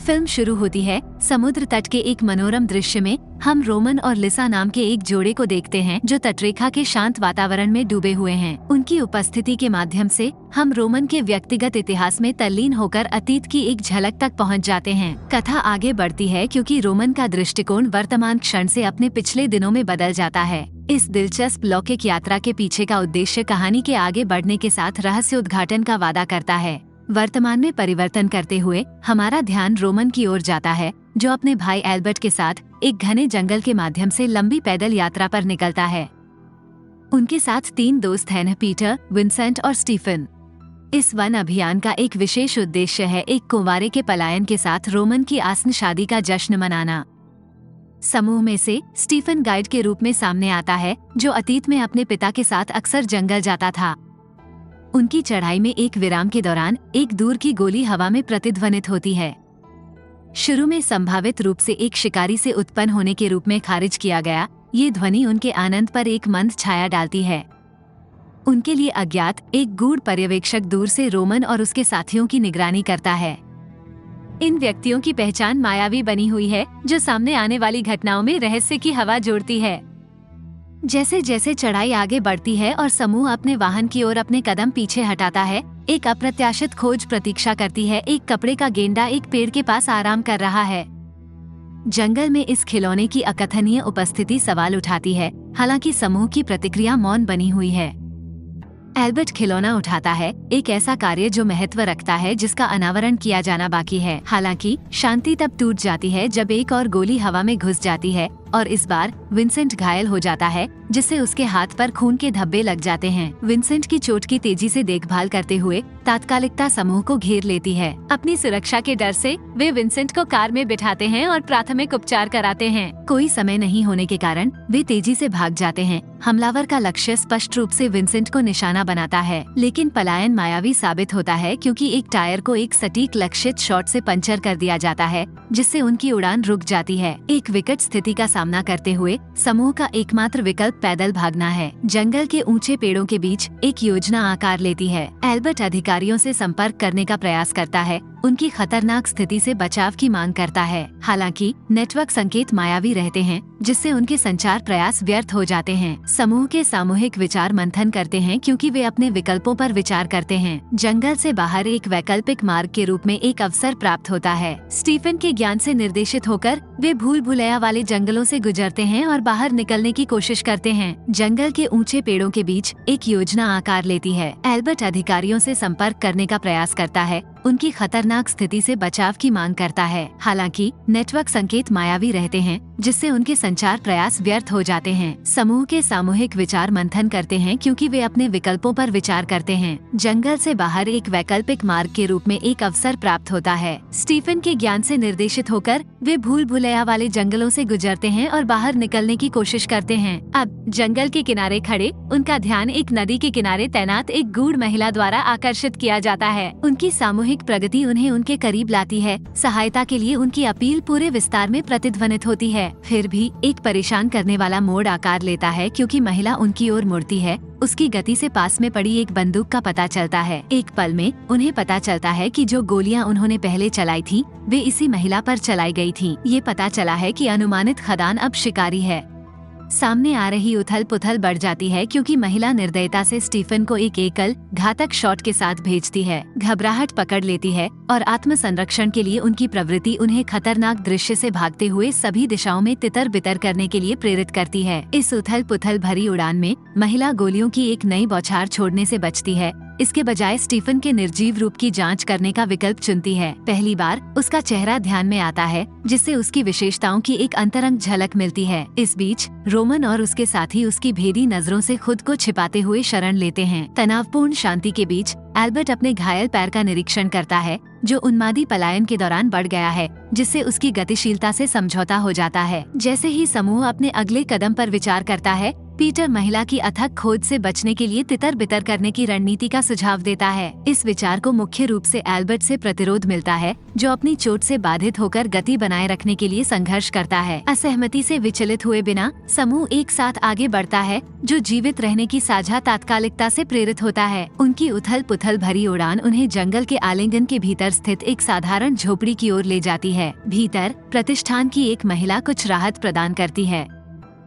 Film शुरू होती है समुद्र तट के एक मनोरम दृश्य में। हम रोमन और लिसा नाम के एक जोड़े को देखते हैं जो तटरेखा के शांत वातावरण में डूबे हुए हैं। उनकी उपस्थिति के माध्यम से हम रोमन के व्यक्तिगत इतिहास में तल्लीन होकर अतीत की एक झलक तक पहुंच जाते हैं। कथा आगे बढ़ती है क्योंकि रोमन का दृष्टिकोण वर्तमान क्षण से अपने पिछले दिनों में बदल जाता है। इस दिलचस्प लौकिक यात्रा के पीछे का उद्देश्य कहानी के आगे बढ़ने के साथ रहस्य उद्घाटन का वादा करता है। वर्तमान में परिवर्तन करते हुए हमारा ध्यान रोमन की ओर जाता है, जो अपने भाई एल्बर्ट के साथ एक घने जंगल के माध्यम से लंबी पैदल यात्रा पर निकलता है। उनके साथ 3 दोस्त हैं, पीटर, विंसेंट और स्टीफन। इस वन अभियान का एक विशेष उद्देश्य है एक कुंवारे के पलायन के साथ रोमन की आस्न शादी का जश्न मनाना। समूह में से स्टीफन गाइड के रूप में सामने आता है, जो अतीत में अपने पिता के साथ अक्सर जंगल जाता था। उनकी चढ़ाई में एक विराम के दौरान एक दूर की गोली हवा में प्रतिध्वनित होती है। शुरू में संभावित रूप से एक शिकारी से उत्पन्न होने के रूप में खारिज किया गया, ये ध्वनि उनके आनंद पर एक मंद छाया डालती है। उनके लिए अज्ञात एक गूढ़ पर्यवेक्षक दूर से रोमन और उसके साथियों की निगरानी करता है। इन व्यक्तियों की पहचान मायावी बनी हुई है, जो सामने आने वाली घटनाओं में रहस्य की हवा जोड़ती है। जैसे जैसे चढ़ाई आगे बढ़ती है और समूह अपने वाहन की ओर अपने कदम पीछे हटाता है, एक अप्रत्याशित खोज प्रतीक्षा करती है। एक कपड़े का गेंडा एक पेड़ के पास आराम कर रहा है। जंगल में इस खिलौने की अकथनीय उपस्थिति सवाल उठाती है, हालांकि समूह की प्रतिक्रिया मौन बनी हुई है। एल्बर्ट खिलौना उठाता है, एक ऐसा कार्य जो महत्व रखता है जिसका अनावरण किया जाना बाकी है। हालांकि शांति तब टूट जाती है जब एक और गोली हवा में घुस जाती है और इस बार विंसेंट घायल हो जाता है, जिससे उसके हाथ पर खून के धब्बे लग जाते हैं। विंसेंट की चोट की तेजी से देखभाल करते हुए तात्कालिकता समूह को घेर लेती है। अपनी सुरक्षा के डर से वे विंसेंट को कार में बिठाते हैं और प्राथमिक उपचार कराते हैं। कोई समय नहीं होने के कारण वे तेजी से भाग जाते हैं। हमलावर का लक्ष्य स्पष्ट रूप से विंसेंट को निशाना बनाता है, लेकिन पलायन मायावी साबित होता है क्योंकि एक टायर को एक सटीक लक्षित शॉट से पंचर कर दिया जाता है, जिससे उनकी उड़ान रुक जाती है। एक विकट स्थिति का सामना करते हुए समूह का एकमात्र विकल्प पैदल भागना है। जंगल के ऊंचे पेड़ों के बीच एक योजना आकार लेती है। एल्बर्ट अधिकारियों से संपर्क करने का प्रयास करता है, उनकी खतरनाक स्थिति से बचाव की मांग करता है। हालांकि नेटवर्क संकेत मायावी रहते हैं, जिससे उनके संचार प्रयास व्यर्थ हो जाते हैं। समूह के सामूहिक विचार मंथन करते हैं क्योंकि वे अपने विकल्पों पर विचार करते हैं। जंगल से बाहर एक वैकल्पिक मार्ग के रूप में एक अवसर प्राप्त होता है। स्टीफन के ज्ञान से निर्देशित होकर वे भूल भुलैया वाले जंगलों से गुजरते हैं और बाहर निकलने की कोशिश करते हैं। जंगल के ऊंचे पेड़ों के बीच एक योजना आकार लेती है। एल्बर्ट अधिकारियों से संपर्क करने का प्रयास करता है, उनकी खतरनाक स्थिति से बचाव की मांग करता है। हालांकि नेटवर्क संकेत मायावी रहते हैं, जिससे उनके संचार प्रयास व्यर्थ हो जाते हैं। समूह के सामूहिक विचार मंथन करते हैं क्योंकि वे अपने विकल्पों पर विचार करते हैं। जंगल से बाहर एक वैकल्पिक मार्ग के रूप में एक अवसर प्राप्त होता है। स्टीफन के ज्ञान से निर्देशित होकर वे भूल भुलैया वाले जंगलों से गुजरते हैं और बाहर निकलने की कोशिश करते हैं। अब जंगल के किनारे खड़े उनका ध्यान एक नदी के किनारे तैनात एक गूढ़ महिला द्वारा आकर्षित किया जाता है। उनकी सामूहिक प्रगति उन्हें उनके करीब लाती है। सहायता के लिए उनकी अपील पूरे विस्तार में प्रतिध्वनित होती है। फिर भी एक परेशान करने वाला मोड़ आकार लेता है क्योंकि महिला उनकी ओर मुड़ती है। उसकी गति से पास में पड़ी एक बंदूक का पता चलता है। एक पल में उन्हें पता चलता है कि जो गोलियां उन्होंने पहले चलाई थी, वे इसी महिला पर चलाई गई थी। ये पता चला है कि अनुमानित खदान अब शिकारी है। सामने आ रही उथल पुथल बढ़ जाती है क्योंकि महिला निर्दयता से स्टीफन को एक एकल घातक शॉट के साथ भेजती है। घबराहट पकड़ लेती है और आत्मसंरक्षण के लिए उनकी प्रवृत्ति उन्हें खतरनाक दृश्य से भागते हुए सभी दिशाओं में तितर बितर करने के लिए प्रेरित करती है। इस उथल पुथल भरी उड़ान में महिला गोलियों की एक नई बौछार छोड़ने से बचती है। इसके बजाय स्टीफन के निर्जीव रूप की जांच करने का विकल्प चुनती है। पहली बार उसका चेहरा ध्यान में आता है, जिससे उसकी विशेषताओं की एक अंतरंग झलक मिलती है। इस बीच रोमन और उसके साथी उसकी भेदी नजरों से खुद को छिपाते हुए शरण लेते हैं। तनावपूर्ण शांति के बीच एल्बर्ट अपने घायल पैर का निरीक्षण करता है, जो उन्मादी पलायन के दौरान बढ़ गया है, जिससे उसकी गतिशीलता से समझौता हो जाता है। जैसे ही समूह अपने अगले कदम पर विचार करता है, पीटर महिला की अथक खोज से बचने के लिए तितर बितर करने की रणनीति का सुझाव देता है। इस विचार को मुख्य रूप से एल्बर्ट से प्रतिरोध मिलता है, जो अपनी चोट से बाधित होकर गति बनाए रखने के लिए संघर्ष करता है। असहमति से विचलित हुए बिना समूह एक साथ आगे बढ़ता है, जो जीवित रहने की साझा तात्कालिकता से प्रेरित होता है। उनकी उथल पुथल भरी उड़ान उन्हें जंगल के आलिंगन के भीतर स्थित एक साधारण झोपड़ी की ओर ले जाती है। भीतर प्रतिष्ठान की एक महिला कुछ राहत प्रदान करती है।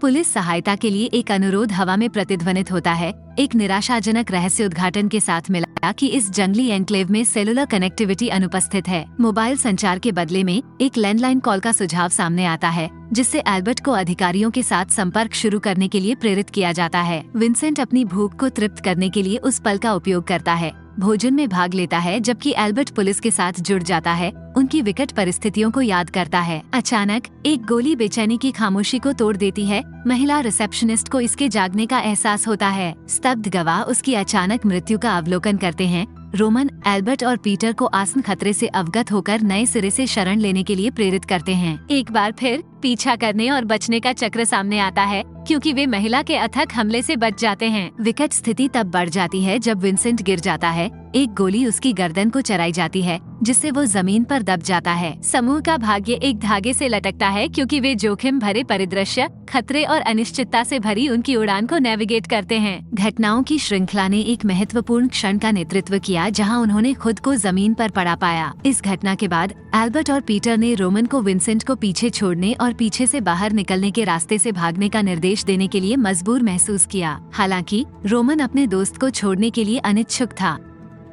पुलिस सहायता के लिए एक अनुरोध हवा में प्रतिध्वनित होता है, एक निराशाजनक रहस्य उद्घाटन के साथ मिला कि इस जंगली एन्क्लेव में सेलुलर कनेक्टिविटी अनुपस्थित है। मोबाइल संचार के बदले में एक लैंडलाइन कॉल का सुझाव सामने आता है, जिससे एल्बर्ट को अधिकारियों के साथ संपर्क शुरू करने के लिए प्रेरित किया जाता है। विंसेंट अपनी भूख को तृप्त करने के लिए उस पल का उपयोग करता है, भोजन में भाग लेता है, जबकि एल्बर्ट पुलिस के साथ जुड़ जाता है, उनकी विकट परिस्थितियों को याद करता है। अचानक एक गोली बेचैनी की खामोशी को तोड़ देती है। महिला रिसेप्शनिस्ट को इसके जागने का एहसास होता है। स्तब्ध गवाह उसकी अचानक मृत्यु का अवलोकन करते हैं। रोमन एल्बर्ट और पीटर को आसन खतरे से अवगत होकर नए सिरे से शरण लेने के लिए प्रेरित करते हैं। एक बार फिर पीछा करने और बचने का चक्र सामने आता है, क्योंकि वे महिला के अथक हमले से बच जाते हैं। विकट स्थिति तब बढ़ जाती है जब विंसेंट गिर जाता है। एक गोली उसकी गर्दन को चराई जाती है, जिससे वो जमीन पर दब जाता है। समूह का भाग्य एक धागे से लटकता है, क्योंकि वे जोखिम भरे परिदृश्य, खतरे और अनिश्चितता से भरी उनकी उड़ान को नेविगेट करते हैं। घटनाओं की श्रृंखला ने एक महत्वपूर्ण क्षण का नेतृत्व किया, जहां उन्होंने खुद को जमीन पर पड़ा पाया। इस घटना के बाद एल्बर्ट और पीटर ने रोमन को विंसेंट को पीछे छोड़ने और पीछे से बाहर निकलने के रास्ते से भागने का निर्देश देने के लिए मजबूर महसूस किया। हालांकि रोमन अपने दोस्त को छोड़ने के लिए अनिच्छुक था।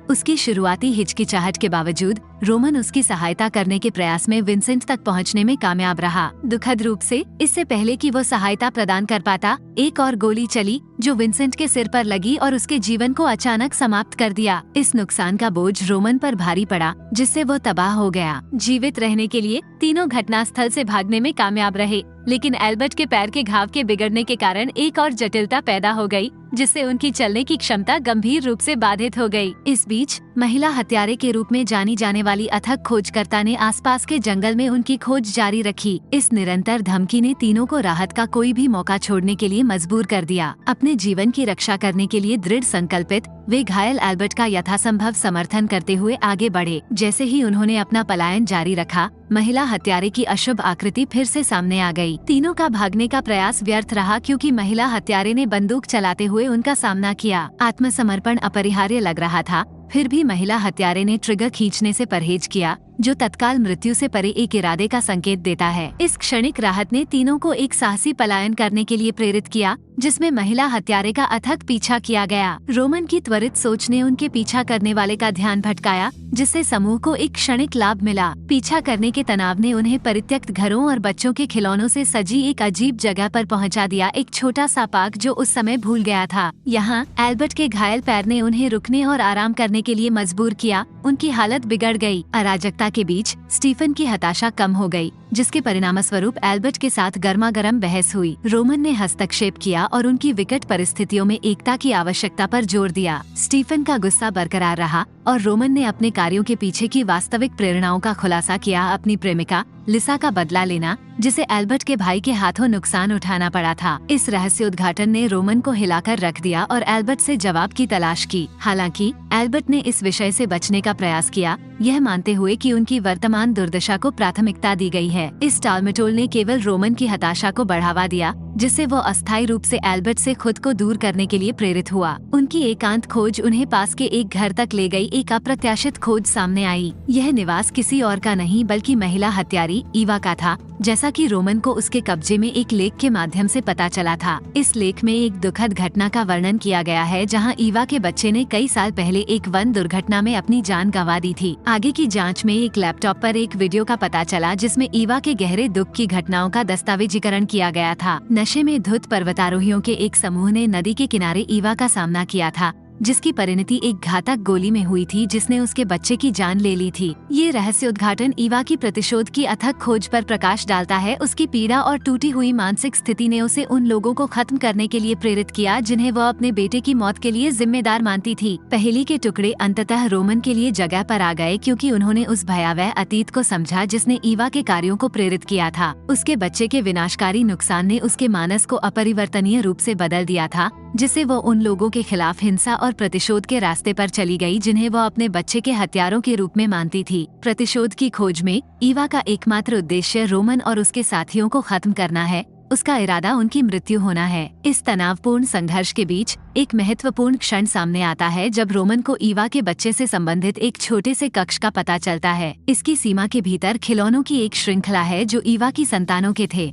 उसकी शुरुआती हिचकिचाहट के बावजूद रोमन उसकी सहायता करने के प्रयास में विंसेंट तक पहुंचने में कामयाब रहा। दुखद रूप से इससे पहले कि वो सहायता प्रदान कर पाता, एक और गोली चली, जो विंसेंट के सिर पर लगी और उसके जीवन को अचानक समाप्त कर दिया। इस नुकसान का बोझ रोमन पर भारी पड़ा, जिससे वो तबाह हो गया। जीवित रहने के लिए तीनों घटनास्थल से भागने में कामयाब रहे, लेकिन एल्बर्ट के पैर के घाव के बिगड़ने के कारण एक और जटिलता पैदा हो गई, जिससे उनकी चलने की क्षमता गंभीर रूप से बाधित हो गई। इस बीच महिला हत्यारे के रूप में जानी जाने वाली अथक खोजकर्ता ने आसपास के जंगल में उनकी खोज जारी रखी। इस निरंतर धमकी ने तीनों को राहत का कोई भी मौका छोड़ने के लिए मजबूर कर दिया। अपने जीवन की रक्षा करने के लिए दृढ़ संकल्पित, वे घायल एल्बर्ट का यथासंभव समर्थन करते हुए आगे बढ़े। जैसे ही उन्होंने अपना पलायन जारी रखा, महिला हत्यारे की अशुभ आकृति फिर से सामने आ गई। तीनों का भागने का प्रयास व्यर्थ रहा, क्योंकि महिला हत्यारे ने बंदूक चलाते हुए उनका सामना किया। आत्मसमर्पण अपरिहार्य लग रहा था, फिर भी महिला हत्यारे ने ट्रिगर खींचने से परहेज किया, जो तत्काल मृत्यु से परे एक इरादे का संकेत देता है। इस क्षणिक राहत ने तीनों को एक साहसी पलायन करने के लिए प्रेरित किया, जिसमें महिला हत्यारे का अथक पीछा किया गया। रोमन की त्वरित सोच ने उनके पीछा करने वाले का ध्यान भटकाया, जिससे समूह को एक क्षणिक लाभ मिला। पीछा करने के तनाव ने उन्हें परित्यक्त घरों और बच्चों के खिलौनों से सजी एक अजीब जगह पर पहुंचा दिया, एक छोटा सा पार्क जो उस समय भूल गया था। यहाँ एल्बर्ट के घायल पैर ने उन्हें रुकने और आराम करने के लिए मजबूर किया। उनकी हालत बिगड़ गई। अराजकता के बीच स्टीफन की हताशा कम हो गई, जिसके परिणामस्वरूप एल्बर्ट के साथ गर्मागर्म बहस हुई। रोमन ने हस्तक्षेप किया और उनकी विकट परिस्थितियों में एकता की आवश्यकता पर जोर दिया। स्टीफन का गुस्सा बरकरार रहा और रोमन ने अपने कार्यों के पीछे की वास्तविक प्रेरणाओं का खुलासा किया। अपनी प्रेमिका लिसा का बदला लेना, जिसे एल्बर्ट के भाई के हाथों नुकसान उठाना पड़ा था। इस रहस्य उद्घाटन ने रोमन को हिलाकर रख दिया और एल्बर्ट से जवाब की तलाश की। हालांकि एल्बर्ट ने इस विषय से बचने का प्रयास किया, यह मानते हुए कि उनकी वर्तमान दुर्दशा को प्राथमिकता दी गई है। इस टालमटोल ने केवल रोमन की हताशा को बढ़ावा दिया, जिससे वो अस्थायी रूप से एल्बर्ट से खुद को दूर करने के लिए प्रेरित हुआ। उनकी एकांत खोज उन्हें पास के एक घर तक ले गई। एक अप्रत्याशित खोज सामने आई। यह निवास किसी और का नहीं बल्कि महिला हत्यारी ईवा का था, जैसा कि रोमन को उसके कब्जे में एक लेख के माध्यम से पता चला था। इस लेख में एक दुखद घटना का वर्णन किया गया है, जहां ईवा के बच्चे ने कई साल पहले एक वन दुर्घटना में अपनी जान गंवा दी थी। आगे की जांच में एक लैपटॉप पर एक वीडियो का पता चला, जिसमें ईवा के गहरे दुख की घटनाओं का दस्तावेजीकरण किया गया था। नशे में धुत पर्वतारोहियों के एक समूह ने नदी के किनारे ईवा का सामना किया था, जिसकी परिणति एक घातक गोली में हुई थी जिसने उसके बच्चे की जान ले ली थी। ये रहस्य उद्घाटन ईवा की प्रतिशोध की अथक खोज पर प्रकाश डालता है। उसकी पीड़ा और टूटी हुई मानसिक स्थिति ने उसे उन लोगों को खत्म करने के लिए प्रेरित किया जिन्हें वह अपने बेटे की मौत के लिए जिम्मेदार मानती थी। पहेली के टुकड़े अंततः रोमन के लिए जगह पर आ गए क्योंकि उन्होंने उस भयावह अतीत को समझा जिसने ईवा के कार्यों को प्रेरित किया था। उसके बच्चे के विनाशकारी नुकसान ने उसके मानस को अपरिवर्तनीय रूप से बदल दिया था, जिससे वो उन लोगों के खिलाफ हिंसा और प्रतिशोध के रास्ते पर चली गई जिन्हें वह अपने बच्चे के हत्यारों के रूप में मानती थी। प्रतिशोध की खोज में ईवा का एकमात्र उद्देश्य रोमन और उसके साथियों को खत्म करना है। उसका इरादा उनकी मृत्यु होना है। इस तनावपूर्ण संघर्ष के बीच एक महत्वपूर्ण क्षण सामने आता है जब रोमन को ईवा के बच्चे से संबंधित एक छोटे से कक्ष का पता चलता है। इसकी सीमा के भीतर खिलौनों की एक श्रृंखला है जो ईवा की संतानों के थे।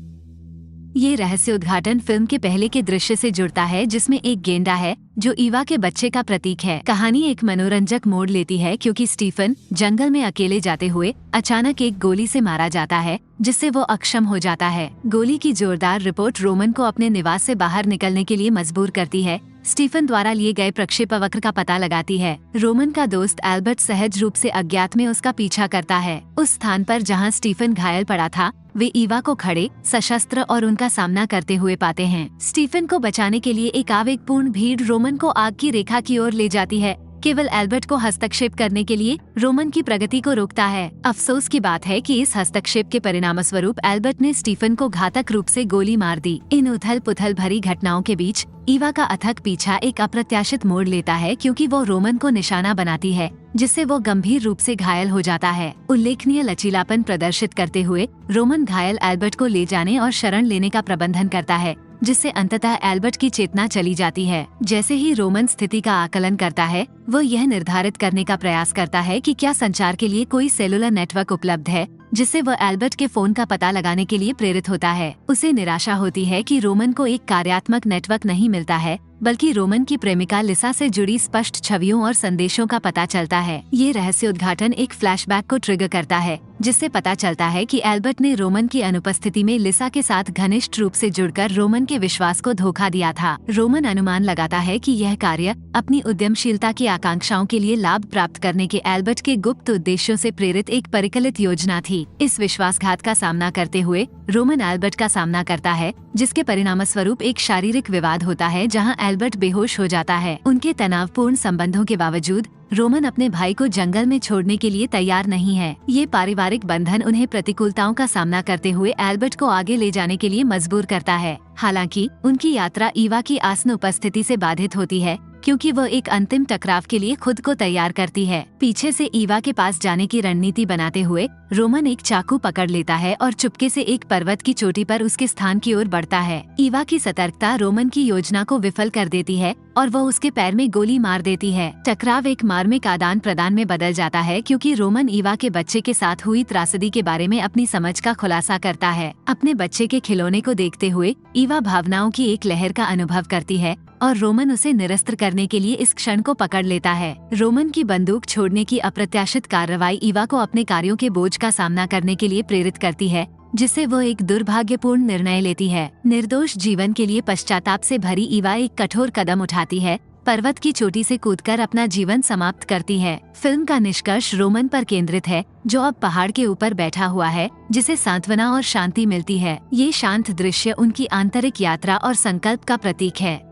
ये रहस्य उद्घाटन फिल्म के पहले के दृश्य से जुड़ता है जिसमें एक गेंडा है जो ईवा के बच्चे का प्रतीक है। कहानी एक मनोरंजक मोड़ लेती है क्योंकि स्टीफन जंगल में अकेले जाते हुए अचानक एक गोली से मारा जाता है जिससे वो अक्षम हो जाता है। गोली की जोरदार रिपोर्ट रोमन को अपने निवास से बाहर निकलने के लिए मजबूर करती है। स्टीफन द्वारा लिए गए प्रक्षेपवक्र का पता लगाती है। रोमन का दोस्त एल्बर्ट सहज रूप से अज्ञात में उसका पीछा करता है। उस स्थान पर जहां स्टीफन घायल पड़ा था वे ईवा को खड़े, सशस्त्र और उनका सामना करते हुए पाते हैं। स्टीफन को बचाने के लिए एक आवेगपूर्ण भीड़ रोमन को आग की रेखा की ओर ले जाती है। केवल एल्बर्ट को हस्तक्षेप करने के लिए रोमन की प्रगति को रोकता है। अफसोस की बात है कि इस हस्तक्षेप के परिणामस्वरूप एल्बर्ट ने स्टीफन को घातक रूप से गोली मार दी। इन उथल पुथल भरी घटनाओं के बीच ईवा का अथक पीछा एक अप्रत्याशित मोड़ लेता है क्योंकि वो रोमन को निशाना बनाती है जिससे वो गंभीर रूप से घायल हो जाता है। उल्लेखनीय लचीलापन प्रदर्शित करते हुए रोमन घायल एल्बर्ट को ले जाने और शरण लेने का प्रबंधन करता है जिससे अंततः एल्बर्ट की चेतना चली जाती है। जैसे ही रोमन स्थिति का आकलन करता है वो यह निर्धारित करने का प्रयास करता है कि क्या संचार के लिए कोई सेलुलर नेटवर्क उपलब्ध है जिससे वह एल्बर्ट के फोन का पता लगाने के लिए प्रेरित होता है। उसे निराशा होती है कि रोमन को एक कार्यात्मक नेटवर्क नहीं मिलता है बल्कि रोमन की प्रेमिका लिसा से जुड़ी स्पष्ट छवियों और संदेशों का पता चलता है। ये रहस्य उद्घाटन एक फ्लैशबैक को ट्रिगर करता है जिससे पता चलता है कि एल्बर्ट ने रोमन की अनुपस्थिति में लिसा के साथ घनिष्ठ रूप से जुड़कर रोमन के विश्वास को धोखा दिया था। रोमन अनुमान लगाता है कि यह कार्य अपनी उद्यमशीलता की आकांक्षाओं के लिए लाभ प्राप्त करने के एल्बर्ट के गुप्त उद्देश्यों से प्रेरित एक परिकलित योजना थी। इस विश्वासघात का सामना करते हुए रोमन एल्बर्ट का सामना करता है जिसके परिणामस्वरूप एक शारीरिक विवाद होता है जहां एल्बर्ट बेहोश हो जाता है। उनके तनावपूर्ण संबंधों के बावजूद रोमन अपने भाई को जंगल में छोड़ने के लिए तैयार नहीं है। ये पारिवारिक बंधन उन्हें प्रतिकूलताओं का सामना करते हुए एल्बर्ट को आगे ले जाने के लिए मजबूर करता है। हालांकि उनकी यात्रा ईवा की आसन्न उपस्थिति से बाधित होती है क्योंकि वो एक अंतिम टकराव के लिए खुद को तैयार करती है। पीछे से ईवा के पास जाने की रणनीति बनाते हुए रोमन एक चाकू पकड़ लेता है और चुपके से एक पर्वत की चोटी पर उसके स्थान की ओर बढ़ता है। ईवा की सतर्कता रोमन की योजना को विफल कर देती है और वो उसके पैर में गोली मार देती है। टकराव एक मार्मिक आदान प्रदान में बदल जाता है क्योंकि रोमन ईवा के बच्चे के साथ हुई त्रासदी के बारे में अपनी समझ का खुलासा करता है। अपने बच्चे के खिलौने को देखते हुए ईवा भावनाओं की एक लहर का अनुभव करती है और रोमन उसे निरस्त करने के लिए इस क्षण को पकड़ लेता है। रोमन की बंदूक छोड़ने की अप्रत्याशित कार्रवाई ईवा को अपने कार्यों के बोझ का सामना करने के लिए प्रेरित करती है जिससे वो एक दुर्भाग्यपूर्ण निर्णय लेती है। निर्दोष जीवन के लिए पश्चाताप से भरी ईवा एक कठोर कदम उठाती है, पर्वत की चोटी से कूदकर अपना जीवन समाप्त करती है। फिल्म का निष्कर्ष रोमन पर केंद्रित है जो अब पहाड़ के ऊपर बैठा हुआ है जिसे सांत्वना और शांति मिलती है। ये शांत दृश्य उनकी आंतरिक यात्रा और संकल्प का प्रतीक है।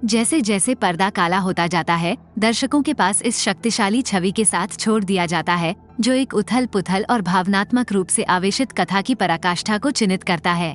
जैसे जैसे पर्दा काला होता जाता है दर्शकों के पास इस शक्तिशाली छवि के साथ छोड़ दिया जाता है जो एक उथल पुथल और भावनात्मक रूप से आवेशित कथा की पराकाष्ठा को चिन्हित करता है।